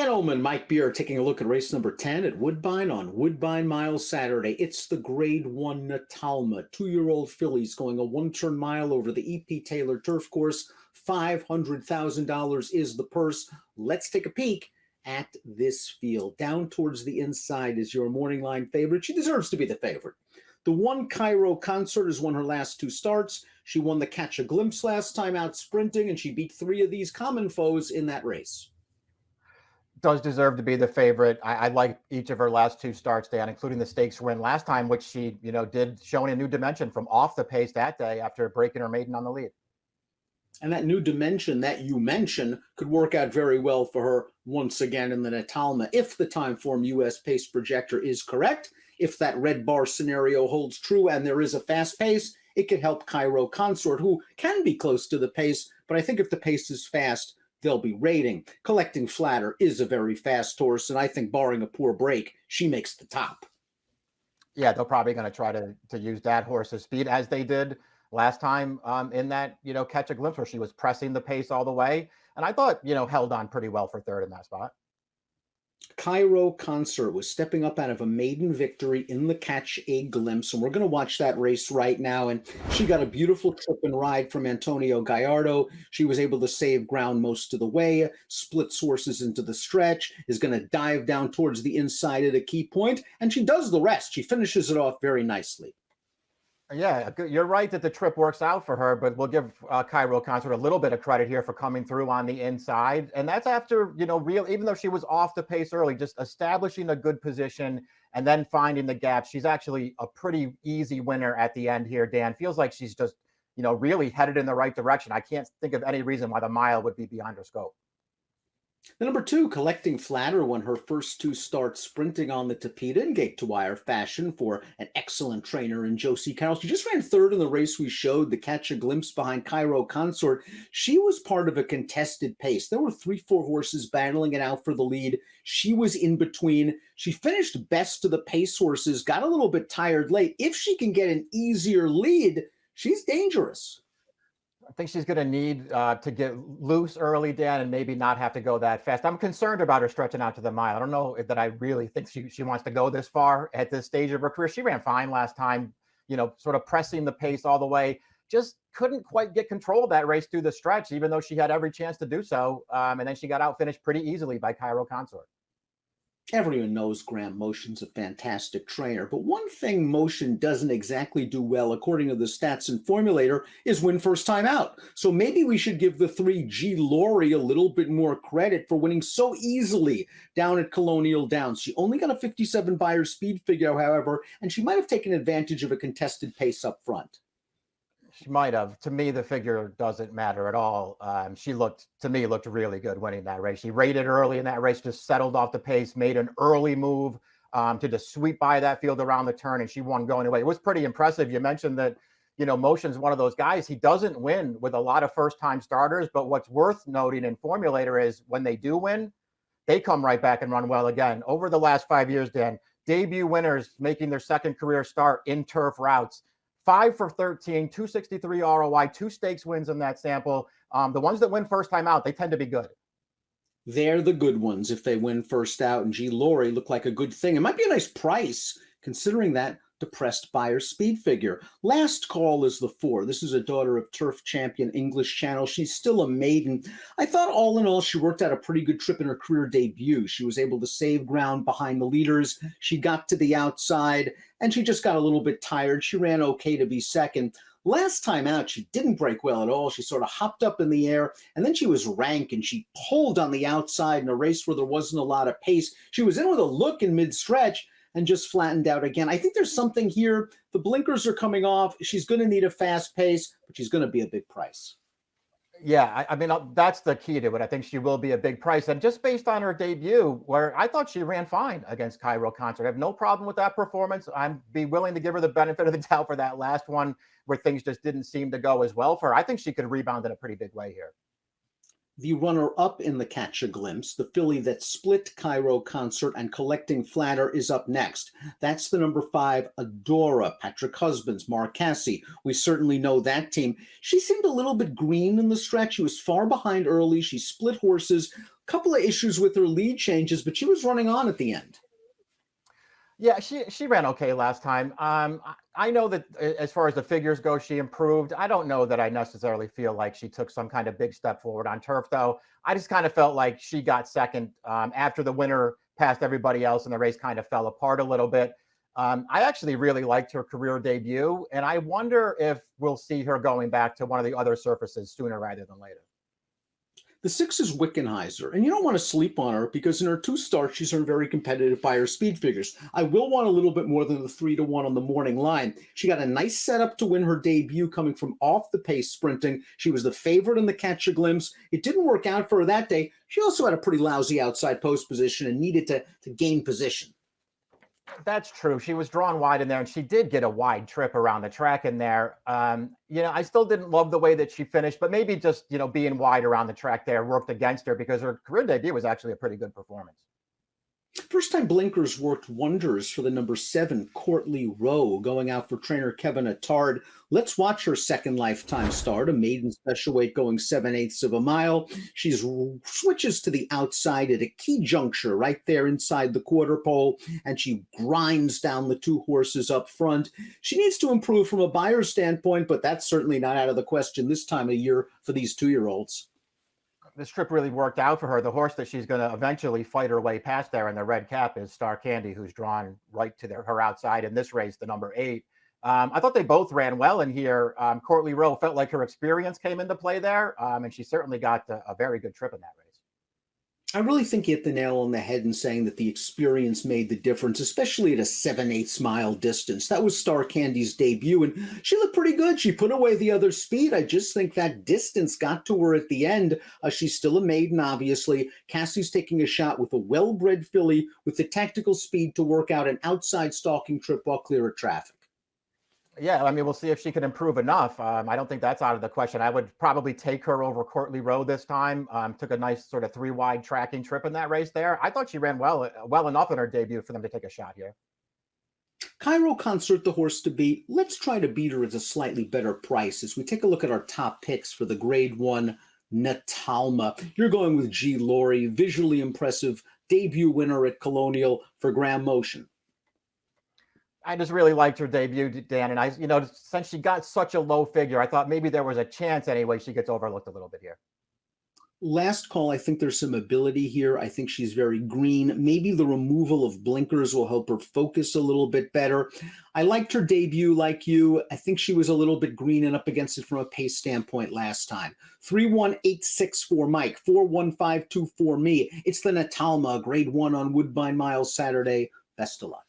Dan Illman, Mike Beer, taking a look at race number 10 at Woodbine on Woodbine Miles Saturday. It's the Grade 1 Natalma, 2-year-old fillies going a one-turn mile over the E.P. Taylor turf course. $500,000 is the purse. Let's take a peek at this field. Down towards the inside is your morning line favorite. She deserves to be the favorite. The one Cairo Concert has won her last two starts. She won the Catch a Glimpse last time out sprinting, and she beat three of these common foes in that race. Does deserve to be the favorite. I like each of her last two starts, Dan, including the stakes win last time, which she, did showing a new dimension from off the pace that day after breaking her maiden on the lead. And that new dimension that you mentioned could work out very well for her once again in the Natalma if the Timeform US pace projector is correct. If that red bar scenario holds true and there is a fast pace, it could help Cairo Consort, who can be close to the pace, but I think if the pace is fast, they'll be rating. Collecting Flatter is a very fast horse, and I think barring a poor break, she makes the top. Yeah, they're probably going to try to use that horse's speed as they did last time in that, Catch a Glimpse where she was pressing the pace all the way. And I thought, held on pretty well for third in that spot. Cairo Concert was stepping up out of a maiden victory in the Catch a Glimpse, and we're going to watch that race right now. And she got a beautiful trip and ride from Antonio Gallardo. She was able to save ground most of the way, splits horses into the stretch, is going to dive down towards the inside at a key point, and she does the rest. She finishes it off very nicely. Yeah, you're right that the trip works out for her, but we'll give Cairo Concert a little bit of credit here for coming through on the inside. And that's after, even though she was off the pace early, just establishing a good position and then finding the gaps. She's actually a pretty easy winner at the end here, Dan. Feels like she's just, really headed in the right direction. I can't think of any reason why the mile would be beyond her scope. The number two, Collecting Flatter, won her first two starts sprinting on the Tapeta in gate-to-wire fashion for an excellent trainer in Josie Carroll. She just ran third in the race we showed, the Catch a Glimpse behind Cairo Consort. She was part of a contested pace. There were 3-4 horses battling it out for the lead. She was in between. She finished best to the pace horses, got a little bit tired late. If she can get an easier lead, she's dangerous. I think she's going to need to get loose early, Dan, and maybe not have to go that fast. I'm concerned about her stretching out to the mile. I don't know that I really think she wants to go this far at this stage of her career. She ran fine last time, sort of pressing the pace all the way. Just couldn't quite get control of that race through the stretch, even though she had every chance to do so. And then she got out finished pretty easily by Cairo Consort. Everyone knows Graham Motion's a fantastic trainer, but one thing Motion doesn't exactly do well, according to the stats and Formulator, is win first time out. So maybe we should give the 3G Laurie a little bit more credit for winning so easily down at Colonial Downs. She only got a 57 Beyer speed figure, however, and she might have taken advantage of a contested pace up front. She might have. To me, the figure doesn't matter at all. She looked really good winning that race. She rated early in that race, just settled off the pace, made an early move to just sweep by that field around the turn, and she won going away. It was pretty impressive. You mentioned that, Motion's one of those guys. He doesn't win with a lot of first-time starters, but what's worth noting in Formulator is when they do win, they come right back and run well again. Over the last 5 years, Dan, debut winners making their second career start in turf routes. 5 for 13, 263 ROI, 2 stakes wins in that sample. The ones that win first time out, they tend to be good. They're the good ones if they win first out, and G. Laurie looked like a good thing. It might be a nice price, considering that depressed Beyer speed figure. Last Call is the 4. This is a daughter of turf champion English Channel. She's still a maiden. I thought all in all, she worked out a pretty good trip in her career debut. She was able to save ground behind the leaders. She got to the outside, and she just got a little bit tired. She ran okay to be second. Last time out, she didn't break well at all. She sort of hopped up in the air, and then she was rank, and she pulled on the outside in a race where there wasn't a lot of pace. She was in with a look in mid-stretch, and just flattened out again. I think there's something here. The blinkers are coming off. She's going to need a fast pace, but she's going to be a big price. Yeah, I mean, that's the key to it. I think she will be a big price. And just based on her debut, where I thought she ran fine against Cairo Concert, I have no problem with that performance. I'd be willing to give her the benefit of the doubt for that last one where things just didn't seem to go as well for her. I think she could rebound in a pretty big way here. The runner-up in the Catch a Glimpse, the filly that split Cairo Concert and Collecting Flatter, is up next. That's the number 5, Adora, Patrick Husbands, Mark Cassie. We certainly know that team. She seemed a little bit green in the stretch. She was far behind early. She split horses. Couple of issues with her lead changes, but she was running on at the end. Yeah, she ran okay last time. I know that as far as the figures go, she improved. I don't know that I necessarily feel like she took some kind of big step forward on turf, though. I just kind of felt like she got second after the winner passed everybody else, and the race kind of fell apart a little bit. I actually really liked her career debut, and I wonder if we'll see her going back to one of the other surfaces sooner rather than later. The 6 is Wickenheiser, and you don't want to sleep on her because in her 2 starts, she's earned very competitive by her speed figures. I will want a little bit more than the 3-1 on the morning line. She got a nice setup to win her debut coming from off the pace sprinting. She was the favorite in the Catch a Glimpse. It didn't work out for her that day. She also had a pretty lousy outside post position and needed to gain position. That's true. She was drawn wide in there, and she did get a wide trip around the track in there. I still didn't love the way that she finished, but maybe just, being wide around the track there worked against her because her career debut was actually a pretty good performance. First time blinkers worked wonders for the number 7, Courtly Rowe, going out for trainer Kevin Attard. Let's watch her second lifetime start, a maiden special weight going 7/8 of a mile. She switches to the outside at a key juncture right there inside the quarter pole, and she grinds down the 2 horses up front. She needs to improve from a buyer's standpoint, but that's certainly not out of the question this time of year for these 2-year-olds. This trip really worked out for her. The horse that she's going to eventually fight her way past there in the red cap is Star Candy, who's drawn right to her outside in this race, the number 8. I thought they both ran well in here. Courtly Rowe felt like her experience came into play there, and she certainly got a very good trip in that race. I really think you hit the nail on the head in saying that the experience made the difference, especially at a 7/8 mile distance. That was Star Candy's debut, and she looked pretty good. She put away the other speed. I just think that distance got to her at the end. She's still a maiden, obviously. Cassie's taking a shot with a well-bred filly with the tactical speed to work out an outside stalking trip while clear of traffic. Yeah, I mean, we'll see if she can improve enough. I don't think that's out of the question. I would probably take her over Courtly Rowe this time. Took a nice sort of 3-wide tracking trip in that race there. I thought she ran well enough in her debut for them to take a shot here. Cairo Concert, the horse to beat. Let's try to beat her at a slightly better price as we take a look at our top picks for the Grade 1 Natalma. You're going with G. Laurie, visually impressive debut winner at Colonial for Graham Motion. I just really liked her debut, Dan. And since she got such a low figure, I thought maybe there was a chance anyway she gets overlooked a little bit here. Last call, I think there's some ability here. I think she's very green. Maybe the removal of blinkers will help her focus a little bit better. I liked her debut like you. I think she was a little bit green and up against it from a pace standpoint last time. 31864 for Mike, 41524 me. It's the Natalma, Grade 1 on Woodbine Miles Saturday. Best of luck.